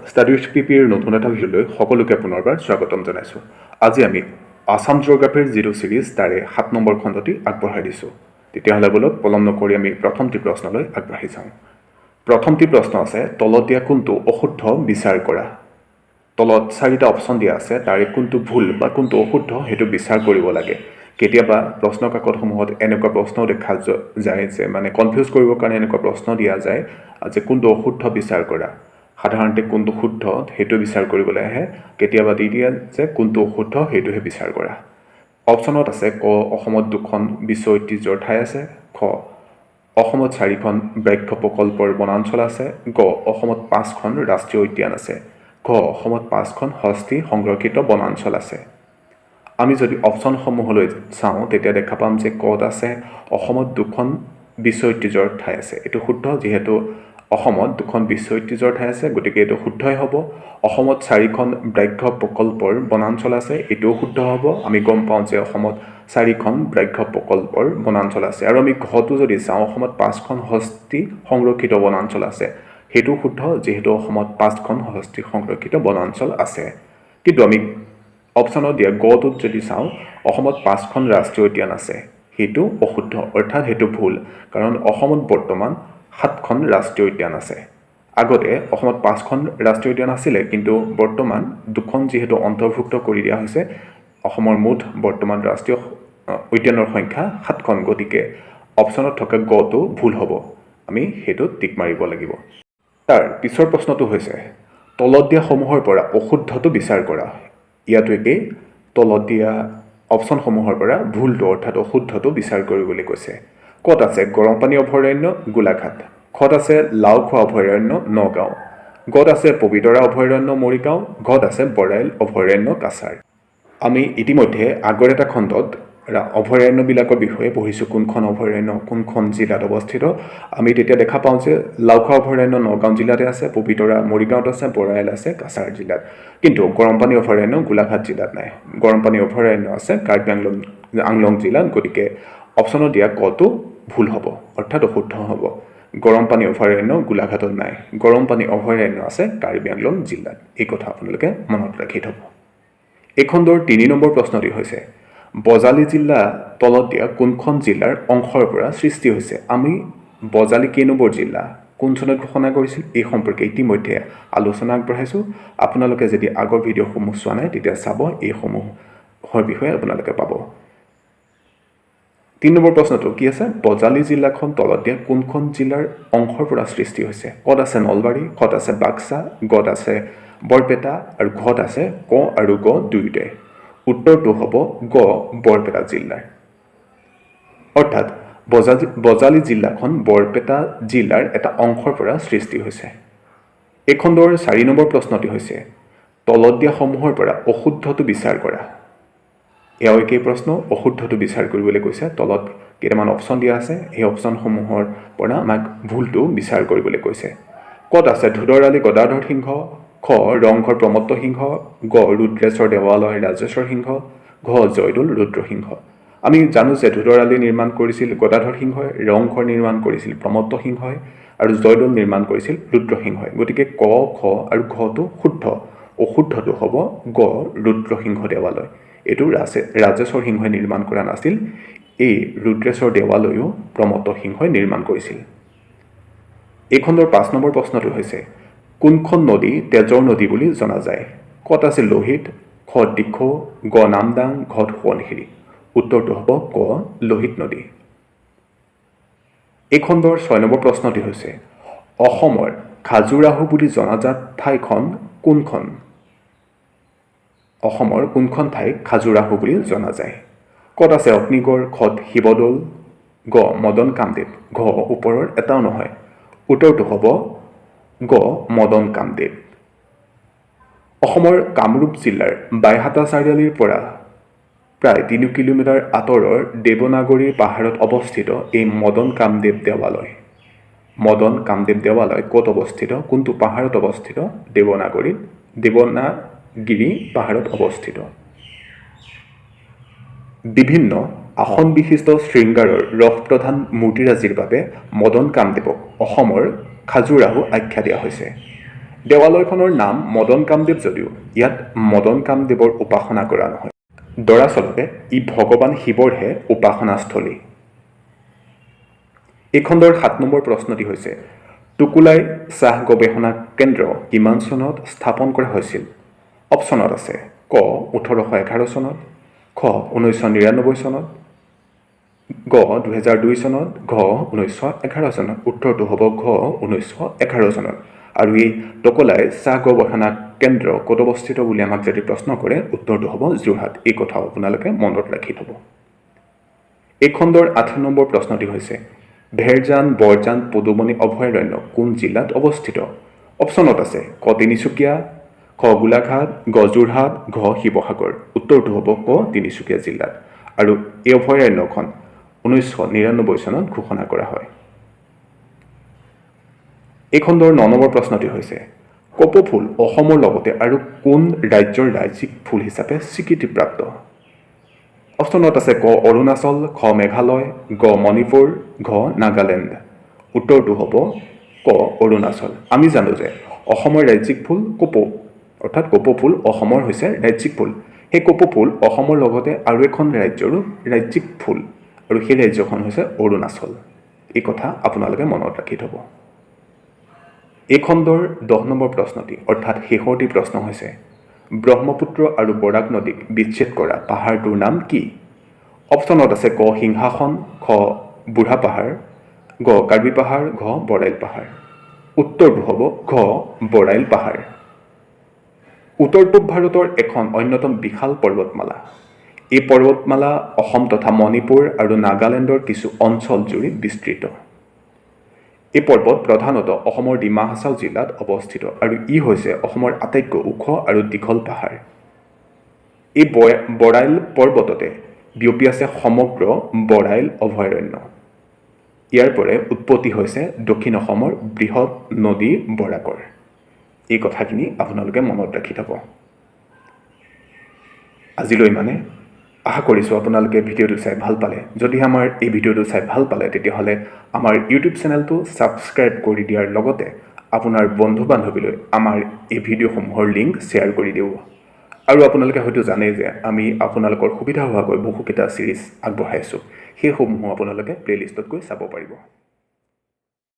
Study with পিপিৰ নতুন এটা ভিডিঅ'লৈ সকলোকে পুনৰবাৰ স্বাগতম জনাইছোঁ। আজি আমি আছাম জিঅ'গ্ৰাফীৰ যিটো ছিৰিজ তাৰে 7 নম্বৰ খণ্ডটি আগবঢ়াই দিছোঁ। তেতিয়াহ'লে বলক পলম নকৰি আমি প্ৰথমটি প্ৰশ্নলৈ আগবাঢ়ি যাওঁ। প্ৰথমটি প্ৰশ্ন আছে, তলত দিয়া কোনটো অশুদ্ধ বিচাৰ কৰা। তলত 4টা অপশ্যন দিয়া আছে, তাৰে কোনটো ভুল বা কোনটো অশুদ্ধ সেইটো বিচাৰ কৰিব লাগে। কেতিয়াবা প্ৰশ্ন কাকতসমূহত এনেকুৱা প্ৰশ্নও দেখা যায় যে কনফিউজ কৰিবৰ কাৰণে এনেকুৱা প্ৰশ্ন দিয়া যায় যে কোনটো অশুদ্ধ বিচাৰ কৰা। সাধাৰণতে কোনটো শুদ্ধ সেইটো বিচাৰ কৰিবলৈ আহে, কেতিয়াবা দি দিয়া যে কোনটো অশুদ্ধ সেইটোহে বিচাৰ কৰা। অপশ্যনত আছে ক, অসমত 2খন বিশ্ব ঐতিহ্যৰ ঠাই আছে, খ, অসমত 4খন ব্যাঘ্ৰ প্ৰকল্পৰ বনাঞ্চল আছে, গ, অসমত 5খন ৰাষ্ট্ৰীয় উদ্যান আছে, ঘ, অসমত 5খন হস্তি সংৰক্ষিত বনাঞ্চল আছে। আমি যদি অপশ্যনসমূহলৈ চাওঁ তেতিয়া দেখা পাম যে কত আছে অসমত 2খন বিশ্ব ঐতিহ্যৰ ঠাই আছে। এইটো শুদ্ধ, যিহেতু অসমত 2খন বিশ্ব ঐতিহ্যৰ ঠাই আছে, গতিকে এইটো শুদ্ধই হ'ব। অসমত 4খন ব্যাঘ্ৰ প্ৰকল্পৰ বনাঞ্চল আছে, এইটোও শুদ্ধ হ'ব। আমি গম পাওঁ যে অসমত 4খন ব্যাঘ্ৰ প্ৰকল্পৰ বনাঞ্চল আছে। আৰু আমি ঘটো যদি চাওঁ, অসমত 5খন হস্তি সংৰক্ষিত বনাঞ্চল আছে, সেইটো শুদ্ধ, যিহেতু অসমত 5খন হস্তি সংৰক্ষিত বনাঞ্চল আছে। কিন্তু আমি অপশ্যনত দিয়া গটোত যদি চাওঁ, অসমত 5খন ৰাষ্ট্ৰীয় উদ্যান আছে, সেইটো অশুদ্ধ, অৰ্থাৎ সেইটো ভুল। কাৰণ অসমত বৰ্তমান 7খন ৰাষ্ট্ৰীয় উদ্যান আছে। আগতে অসমত 5খন ৰাষ্ট্ৰীয় উদ্যান আছিলে, কিন্তু বৰ্তমান 2খন যিহেতু অন্তৰ্ভুক্ত কৰি দিয়া হৈছে, অসমৰ মুঠ বৰ্তমান ৰাষ্ট্ৰীয় উদ্যানৰ সংখ্যা 7খন, গতিকে অপশ্যনত থকা গটো ভুল হ'ব। আমি সেইটো টিক মাৰিব লাগিব। তাৰ পিছৰ প্ৰশ্নটো হৈছে, তলত দিয়া সমূহৰ পৰা অশুদ্ধটো বিচাৰ কৰা। ইয়াতো একেই, তলত দিয়া অপশ্যনসমূহৰ পৰা ভুলটো অৰ্থাৎ অশুদ্ধটো বিচাৰ কৰিবলৈ কৈছে। ক'ত আছে গৰমপানী অভয়াৰণ্য, গোলাঘাট, খত আছে লাওখোৱা অভয়াৰণ্য, নগাঁও, গত আছে পবিতৰা অভয়াৰণ্য, মৰিগাঁও, ঘত আছে বৰাইল অভয়াৰণ্য, কাছাৰ। আমি ইতিমধ্যে আগৰ এটা খণ্ডত অভয়াৰণ্যবিলাকৰ বিষয়ে পঢ়িছোঁ, কোনখন অভয়াৰণ্য কোনখন জিলাত অৱস্থিত। আমি তেতিয়া দেখা পাওঁ যে লাওখোৱা অভয়াৰণ্য নগাঁও জিলাতে আছে, পবিতৰা মৰিগাঁৱত আছে, বৰাইল আছে কাছাৰ জিলাত। কিন্তু গৰমপানী অভয়াৰণ্য গোলাঘাট জিলাত নাই। গৰমপানী অভয়াৰণ্য আছে কাৰ্বি আংলং জিলাত, গতিকে অপশ্যনত দিয়া কটো ভুল হ'ব, অৰ্থাৎ অশুদ্ধ হ'ব। গৰমপানী অভয়াৰণ্য গোলাঘাটত নাই, গৰমপানী অভয়াৰণ্য আছে কাৰ্বি আংলং জিলাত। এই কথা আপোনালোকে মনত ৰাখি থ'ব। এই খণ্ডৰ 3 নম্বৰ প্ৰশ্নটি হৈছে, বজালী জিলা তলত দিয়া কোনখন জিলাৰ অংশৰ পৰা সৃষ্টি হৈছে। আমি বজালী কেই নম্বৰ জিলা, কোন চনত ঘোষণা কৰিছিল, এই সম্পৰ্কে ইতিমধ্যে আলোচনা আগবঢ়াইছোঁ। আপোনালোকে যদি আগৰ ভিডিঅ'সমূহ চোৱা নাই তেতিয়া চাব, এইসমূহৰ বিষয়ে আপোনালোকে পাব। 3 নম্বৰ প্ৰশ্নটো কি আছে, বজালী জিলাখন তলত দিয়া কোনখন জিলাৰ অংশৰ পৰা সৃষ্টি হৈছে। ক'ত আছে নলবাৰী, খত আছে বাক্সা, গত আছে বৰপেটা আৰু ঘত আছে ক আৰু গ দুয়োটাই। উত্তৰটো হ'ব গ, বৰপেটা জিলাৰ। অৰ্থাৎ বজালী জিলাখন বৰপেটা জিলাৰ এটা অংশৰ পৰা সৃষ্টি হৈছে। এই খণ্ডৰ 4 নম্বৰ প্ৰশ্নটি হৈছে, তলত দিয়া সমূহৰ পৰা অশুদ্ধটো বিচাৰ কৰা। এয়াও একেই প্ৰশ্ন, অশুদ্ধটো বিচাৰ কৰিবলৈ কৈছে। তলত কেইটামান অপশ্যন দিয়া আছে, সেই অপশ্যনসমূহৰ পৰা আমাক ভুলটো বিচাৰ কৰিবলৈ কৈছে। ক'ত আছে ধুদৰ আলি গদাধৰ সিংহ, খ, ৰংঘৰ প্ৰমত্ত সিংহ, গ, ৰুদ্ৰেশ্বৰ দেৱালয় ৰাজেশ্বৰ সিংহ, ঘ, জয়দৌল ৰুদ্ৰসিংহ। আমি জানো যে ধুদৰ আলি নিৰ্মাণ কৰিছিল গদাধৰ সিংহই, ৰংঘৰ নিৰ্মাণ কৰিছিল প্ৰমত্ত সিংহই আৰু জয়দৌল নিৰ্মাণ কৰিছিল ৰুদ্ৰসিংহই। গতিকে ক, খ আৰু ঘটো শুদ্ধ, অশুদ্ধটো হ'ব গ, ৰুদ্ৰসিংহ দেৱালয়। এইটো ৰাজেশ্বৰ সিংহই নিৰ্মাণ কৰা নাছিল, এই ৰুদ্ৰেশ্বৰ দেৱালয়ো প্ৰমত্ত সিংহই নিৰ্মাণ কৰিছিল। এই খণ্ডৰ 5 নম্বৰ প্ৰশ্নটো হৈছে, কোনখন নদী তেজৰ নদী বুলি জনা যায়। ক'ত আছে লোহিত, খ, দিখৌ, গ, নামদাং, ঘত সোৱণশিৰি। উত্তৰটো হ'ব ক, লোহিত নদী। এই খণ্ডৰ 6 নম্বৰ প্ৰশ্নটি হৈছে, অসমৰ খাজুৰাহো বুলি জনাজাত ঠাইখন কোনখন। অসমৰ কোনখন ঠাইক খাজুৰাহো বুলি জনা যায়। ক'ত আছে অগ্নিগড়, খত শিৱদৌল, গ, মদন কামদেৱ, ঘ, ওপৰৰ এটাও নহয়। উত্তৰটো হ'ব গ, মদন কামদেৱ। অসমৰ কামৰূপ জিলাৰ বাইহাটা চাৰিআলিৰ পৰা প্ৰায় 3 কিলোমিটাৰ আঁতৰৰ দেৱনাগৰীৰ পাহাৰত অৱস্থিত এই মদন কামদেৱ দেৱালয়। মদন কামদেৱ দেৱালয় ক'ত অৱস্থিত, কোনটো পাহাৰত অৱস্থিত, দেৱনাগিৰি পাহাৰত অৱস্থিত। বিভিন্ন আসন বিশিষ্ট শৃংগাৰৰ ৰস প্ৰধান মূৰ্তিৰাজিৰ বাবে মদন কামদেৱক অসমৰ খাজুৰাহো আখ্যা দিয়া হৈছে। দেৱালয়খনৰ নাম মদন কামদেৱ যদিও ইয়াত মদন কামদেৱৰ উপাসনা কৰা নহয়। দৰাচলতে ই ভগৱান শিৱৰহে উপাসনাস্থলী। এই খণ্ডৰ 7 নম্বৰ প্ৰশ্নটি হৈছে টুকুলাই চাহ গৱেষণা কেন্দ্ৰ কিমান চনত স্থাপন কৰা হৈছিল? অপশ্যনত আছে ক 1811 চনত, খ 1999 চনত, গ 2002 চনত, ঘ 1911 চনত। উত্তৰটো হ'ব ঘ 1911 চনত। আৰু এই টকলাই চাহ গৱেষণা কেন্দ্ৰ ক'ত অৱস্থিত বুলি আমাক যদি প্ৰশ্ন কৰে উত্তৰটো হ'ব যোৰহাট। এই কথাও আপোনালোকে মনত ৰাখি থ'ব। এই খণ্ডৰ 8 নম্বৰ প্ৰশ্নটি হৈছে ভেৰজান বৰজান পদুমণি অভয়াৰণ্য কোন জিলাত অৱস্থিত? অপশ্যনত আছে ক তিনিচুকীয়া, খ গোলাঘাট, গ যোৰহাট, ঘ শিৱসাগৰ। উত্তৰটো হ'ব ক তিনিচুকীয়া জিলাত। আৰু এই অভয়াৰণ্যখন 1999 চনত ঘোষণা কৰা হয়। এই খণ্ডৰ 9 নম্বৰ প্ৰশ্নটি হৈছে কপৌ ফুল অসমৰ লগতে আৰু কোন ৰাজ্যৰ ৰাজ্যিক ফুল হিচাপে স্বীকৃতিপ্ৰাপ্ত? অপশ্যনত আছে ক অৰুণাচল, খ মেঘালয়, গ মণিপুৰ, ঘ নাগালেণ্ড। উত্তৰটো হ'ব ক অৰুণাচল। আমি জানো যে অসমৰ ৰাজ্যিক ফুল কপৌ, অৰ্থাৎ কপৌ ফুল অসমৰ হৈছে ৰাজ্যিক ফুল। সেই কপৌ ফুল অসমৰ লগতে আৰু এখন ৰাজ্যৰো ৰাজ্যিক ফুল, আৰু সেই ৰাজ্যখন হৈছে অৰুণাচল। এই কথা আপোনালোকে মনত ৰাখি থ'ব। এই খণ্ডৰ 10 নম্বৰ প্ৰশ্নটি অৰ্থাৎ শেষৰটি প্ৰশ্ন হৈছে ব্ৰহ্মপুত্ৰ আৰু বৰাক নদীক বিচ্ছেদ কৰা পাহাৰটোৰ নাম কি? অপশ্যনত আছে ক সিংহাসন, খ বুঢ়া পাহাৰ, গ কাৰ্বি পাহাৰ, ঘ বৰাইল পাহাৰ। উত্তৰটো হ'ব ঘ বৰাইল পাহাৰ। উত্তৰ পূব ভাৰতৰ এখন অন্যতম বিশাল পৰ্বতমালা। এই পৰ্বতমালা অসম তথা মণিপুৰ আৰু নাগালেণ্ডৰ কিছু অঞ্চল জুৰি বিস্তৃত। এই পৰ্বত প্ৰধানতঃ অসমৰ ডিমা হাছাও জিলাত অৱস্থিত আৰু ই হৈছে অসমৰ আটাইতকৈ ওখ আৰু দীঘল পাহাৰ। এই বৰাইল পৰ্বততে বিয়পি আছে সমগ্ৰ বৰাইল অভয়াৰণ্য। ইয়াৰ পৰাই উৎপত্তি হৈছে দক্ষিণ অসমৰ বৃহৎ নদী বৰাকৰ। এই কথাখিনি আপোনালোকে মনত ৰাখি থ'ব। আজিলৈ মানে আশা কৰিছোঁ আপোনালোকে ভিডিঅ'টো চাই ভাল পালে। যদি আমাৰ এই ভিডিঅ'টো চাই ভাল পালে তেতিয়াহ'লে আমাৰ ইউটিউব চেনেলটো ছাবস্ক্ৰাইব কৰি দিয়াৰ লগতে আপোনাৰ বন্ধু বান্ধৱীলৈ আমাৰ এই ভিডিঅ'সমূহৰ লিংক শ্বেয়াৰ কৰি দিব। আৰু আপোনালোকে হয়তো জানে যে আমি আপোনালোকৰ সুবিধা হোৱাকৈ বহুকেইটা ছিৰিজ আগবঢ়াইছোঁ। সেইসমূহো আপোনালোকে প্লে'লিষ্টত গৈ চাব পাৰিব।